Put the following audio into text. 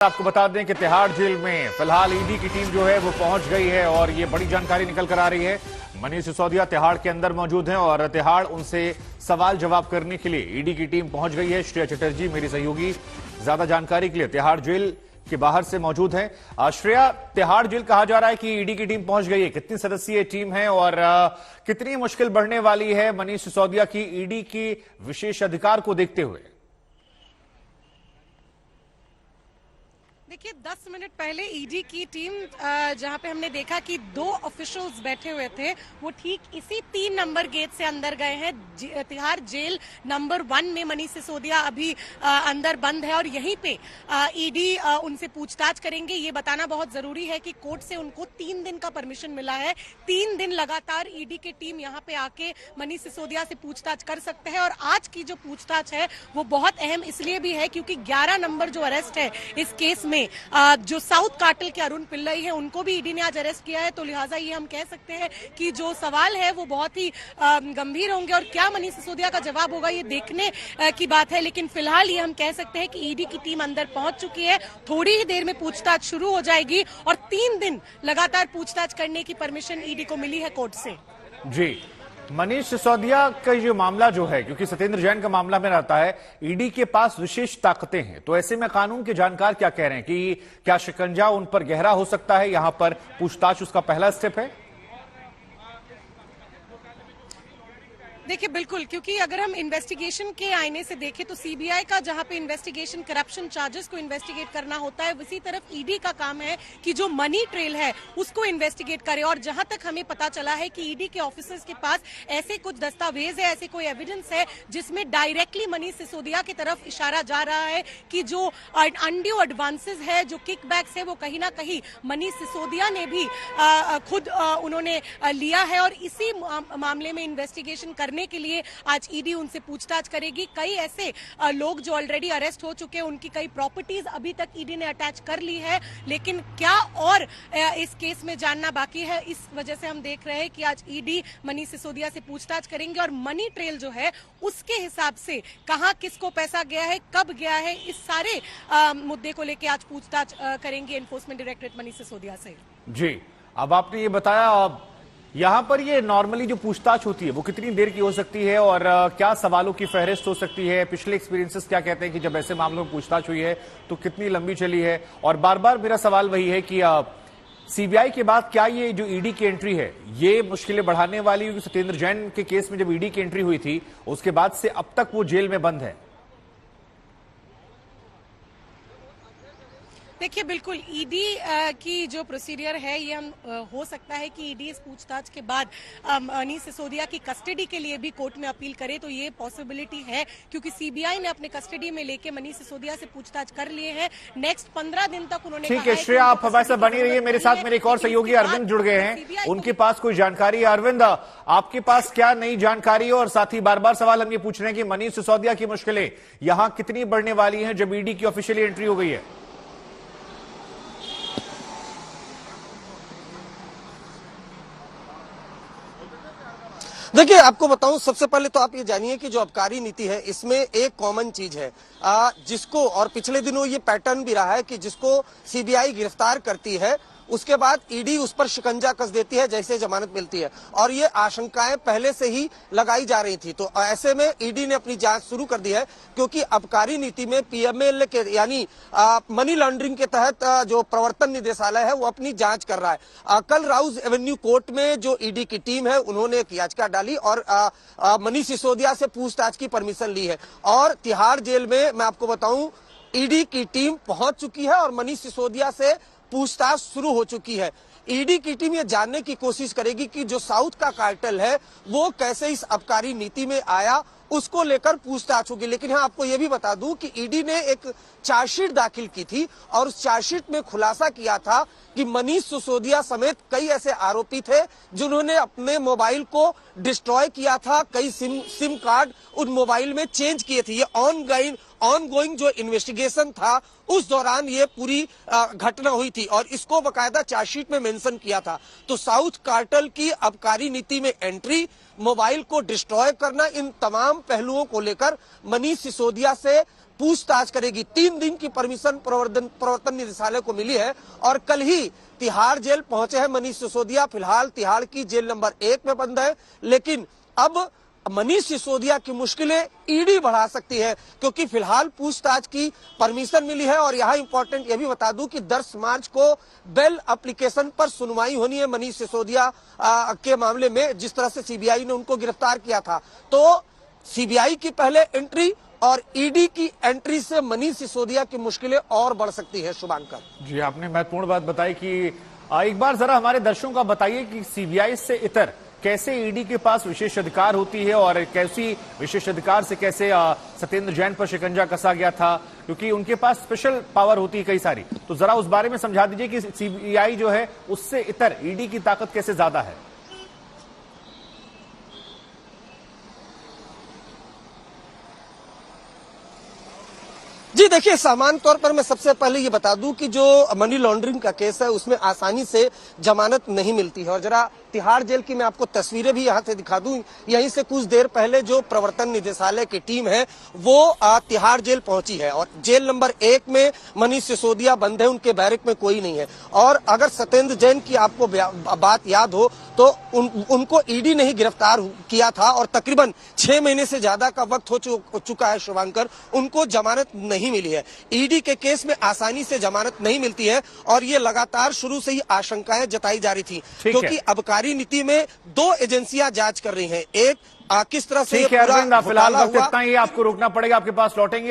आपको बता दें कि तिहाड़ जेल में फिलहाल ईडी की टीम जो है वो पहुंच गई है और ये बड़ी जानकारी निकल कर आ रही है। मनीष सिसोदिया तिहाड़ के अंदर मौजूद हैं और तिहाड़ उनसे सवाल जवाब करने के लिए ईडी की टीम पहुंच गई है। श्रेया चटर्जी मेरी सहयोगी ज्यादा जानकारी के लिए तिहाड़ जेल के बाहर से मौजूद हैं। श्रेया, तिहाड़ जेल कहा जा रहा है कि ईडी की टीम पहुंच गई है, कितनी सदस्यीय टीम है और कितनी मुश्किल बढ़ने वाली है मनीष सिसोदिया की ईडी की विशेष अधिकार को देखते हुए? देखिए 10 मिनट पहले ईडी की टीम जहां पे हमने देखा कि 2 ऑफिशियल्स बैठे हुए थे, वो ठीक इसी 3 नंबर गेट से अंदर गए हैं। तिहाड़ जेल नंबर 1 में मनीष सिसोदिया अभी अंदर बंद है और यहीं पे ईडी उनसे पूछताछ करेंगे। ये बताना बहुत जरूरी है कि कोर्ट से उनको 3 दिन का परमिशन मिला है। 3 दिन लगातार ईडी की टीम यहाँ पे आके मनीष सिसोदिया से पूछताछ कर सकते हैं और आज की जो पूछताछ है वो बहुत अहम इसलिए भी है क्योंकि 11 नंबर जो अरेस्ट है इस केस में, जो साउथ कार्टेल के अरुण पिल्लई है उनको भी ईडी ने आज अरेस्ट किया है। तो लिहाजा ये हम कह सकते हैं कि जो सवाल है वो बहुत ही गंभीर होंगे और क्या मनीष सिसोदिया का जवाब होगा ये देखने की बात है। लेकिन फिलहाल ये हम कह सकते हैं कि ईडी की टीम अंदर पहुंच चुकी है। थोड़ी ही देर में पूछताछ शुरू हो जाएगी और 3 दिन लगातार पूछताछ करने की परमिशन ईडी को मिली है कोर्ट से। जी, मनीष सिसोदिया का ये मामला जो है, क्योंकि सत्येंद्र जैन का मामला में रहता है, ईडी के पास विशेष ताकतें हैं, तो ऐसे में कानून के जानकार क्या कह रहे हैं कि क्या शिकंजा उन पर गहरा हो सकता है? यहां पर पूछताछ उसका पहला स्टेप है। देखिए बिल्कुल, क्योंकि अगर हम इन्वेस्टिगेशन के आईने से देखें तो सीबीआई का जहां पे इन्वेस्टिगेशन करप्शन चार्जेस को इन्वेस्टिगेट करना होता है, उसी तरफ ईडी का काम है कि जो मनी ट्रेल है उसको इन्वेस्टिगेट करे। और जहां तक हमें पता चला है कि ईडी के ऑफिसर्स के पास ऐसे कुछ दस्तावेज है, ऐसे कोई एविडेंस है जिसमें डायरेक्टली मनीष सिसोदिया की तरफ इशारा जा रहा है कि जो अनड्यू एडवांसेस है, जो किकबैक्स है, वो कहीं ना कहीं मनीष सिसोदिया ने भी खुद उन्होंने लिया है। और इसी मामले में इन्वेस्टिगेशन करने के लिए आज ईडी उनसे पूछताछ करेगी। कई ऐसे लोग जो ऑलरेडी अरेस्ट हो चुके हैं, उनकी कई प्रॉपर्टीज अभी तक ईडी ने अटैच कर ली है, लेकिन क्या और इस केस में जानना बाकी है। इस वजह से हम देख रहे हैं कि आज ईडी मनीष सिसोदिया से पूछताछ करेंगे और मनी ट्रेल जो है उसके हिसाब से कहां किसको पैसा गया है, कब गया है, इस सारे मुद्दे को लेकर आज पूछताछ करेंगे एनफोर्समेंट डायरेक्टरेट मनीष सिसोदिया से। जी, अब आपने ये बताया, यहां पर ये नॉर्मली जो पूछताछ होती है वो कितनी देर की हो सकती है और क्या सवालों की फहरिस्त हो सकती है? पिछले एक्सपीरियंसेस क्या कहते हैं कि जब ऐसे मामलों में पूछताछ हुई है तो कितनी लंबी चली है? और बार बार मेरा सवाल वही है कि सीबीआई के बाद क्या ये जो ईडी की एंट्री है ये मुश्किलें बढ़ाने वाली? क्योंकि सत्येंद्र जैन के केस में जब ईडी की एंट्री हुई थी उसके बाद से अब तक वो जेल में बंद है। देखिए बिल्कुल, ईडी की जो प्रोसीडियर है ये हम हो सकता है कि ईडी इस पूछताछ के बाद मनीष सिसोदिया की कस्टडी के लिए भी कोर्ट में अपील करे, तो ये पॉसिबिलिटी है क्योंकि सीबीआई ने अपने कस्टडी में लेके मनीष सिसोदिया से पूछताछ कर लिए हैं। नेक्स्ट 15 दिन तक उन्होंने ठीक है श्रेया, आप हमारे साथ बनी रहिए। मेरे साथ मेरे एक और सहयोगी अरविंद जुड़ गए हैं, उनके पास कोई जानकारी। अरविंद, आपके पास क्या नई जानकारी? और साथ ही बार बार सवाल हम ये पूछ रहे हैं कि मनीष सिसोदिया की मुश्किलें यहां कितनी बढ़ने वाली हैं जब ईडी की ऑफिशियली एंट्री हो गई है? देखिए आपको बताऊं, सबसे पहले तो आप ये जानिए कि जो आबकारी नीति है इसमें एक कॉमन चीज है जिसको, और पिछले दिनों ये पैटर्न भी रहा है कि जिसको सीबीआई गिरफ्तार करती है उसके बाद ईडी उस पर शिकंजा कस देती है जैसे जमानत मिलती है, और ये आशंकाएं पहले से ही लगाई जा रही थी। तो ऐसे में ईडी ने अपनी जांच शुरू कर दी है क्योंकि आबकारी नीति में पीएमएल के यानी मनी लॉन्ड्रिंग के तहत जो प्रवर्तन निदेशालय है वो अपनी जांच कर रहा है। कल राउज एवेन्यू कोर्ट में जो ईडी की टीम है उन्होंने एक याचिका डाली और मनीष सिसोदिया से पूछताछ की परमिशन ली है। और तिहाड़ जेल में मैं आपको बताऊं ईडी की टीम पहुंच चुकी है और मनीष सिसोदिया से पूछताछ शुरू हो चुकी है। ईडी की टीम ये जानने की कोशिश करेगी कि जो साउथ का कार्टेल है वो कैसे इस आबकारी नीति में आया, उसको लेकर पूछताछ होगी। लेकिन हाँ, आपको ये भी बता दूं कि ईडी ने एक चार्जशीट दाखिल की थी और उस चार्जशीट में खुलासा किया था कि मनीष सिसोदिया समेत कई ऐसे आरोपी थे जिन्होंने अपने मोबाइल को डिस्ट्रॉय किया था, कई सिम कार्ड उन मोबाइल में चेंज किए थे। ये ऑनगोइंग जो इन्वेस्टिगेशन था उस दौरान ये पूरी घटना हुई थी और इसको बकायदा चार्जशीट में मेंशन किया था। तो साउथ कार्टेल की आबकारी नीति में एंट्री, मोबाइल को डिस्ट्रॉय करना, इन तमाम पहलुओं को लेकर मनीष सिसोदिया से पूछताछ करेगी। 3 दिन की परमिशन प्रवर्तन निदेशालय को मिली है और कल ही तिहाड़ जेल पहुंचे हैं मनीष सिसोदिया। फिलहाल तिहाड़ की जेल नंबर 1 में बंद है, लेकिन अब मनीष सिसोदिया की मुश्किलें ईडी बढ़ा सकती है, क्योंकि फिलहाल पूछताछ की परमिशन मिली है। और यहाँ इंपॉर्टेंट ये भी बता दूं कि 10 मार्च को बेल एप्लीकेशन पर सुनवाई होनी है मनीष सिसोदिया के मामले में, जिस तरह से सीबीआई ने उनको गिरफ्तार किया था। तो सीबीआई की पहले एंट्री और ईडी की एंट्री से मनीष सिसोदिया की मुश्किलें और बढ़ सकती है। शुभांकर जी, आपने महत्वपूर्ण बात बताई कि एक बार जरा हमारे दर्शकों का बताइए कि सीबीआई से इतर कैसे ईडी के पास विशेष अधिकार होती है और कैसी विशेष अधिकार से कैसे सत्येंद्र जैन पर शिकंजा कसा गया था, क्योंकि उनके पास स्पेशल पावर होती है कई सारी। तो जरा उस बारे में समझा दीजिए कि सीबीआई जो है उससे इतर ईडी की ताकत कैसे ज्यादा है। जी देखिए, सामान्य तौर पर मैं सबसे पहले ये बता दूं कि जो मनी लॉन्ड्रिंग का केस है उसमें आसानी से जमानत नहीं मिलती है। और जरा तिहाड़ जेल की मैं आपको तस्वीरें भी यहां से दिखा दूं। यहीं से कुछ देर पहले जो प्रवर्तन निदेशालय की टीम है वो तिहाड़ जेल पहुंची है और जेल नंबर 1 में मनीष सिसोदिया बंद है, उनके बैरक में कोई नहीं है। और अगर सत्येंद्र जैन की आपको बात याद हो तो उनको ईडी ने ही गिरफ्तार किया था और तकरीबन 6 महीने से ज्यादा का वक्त हो चुका है शुभांकर, उनको जमानत नहीं मिली है। ईडी के केस में आसानी से जमानत नहीं मिलती है और ये लगातार शुरू से ही आशंकाएं जताई जा रही थी, क्योंकि आबकारी नीति में 2 एजेंसियां जांच कर रही हैं। एक किस तरह से फिलहाल वक्त इतना ही, आपको रोकना पड़ेगा, आपके पास लौटेंगे।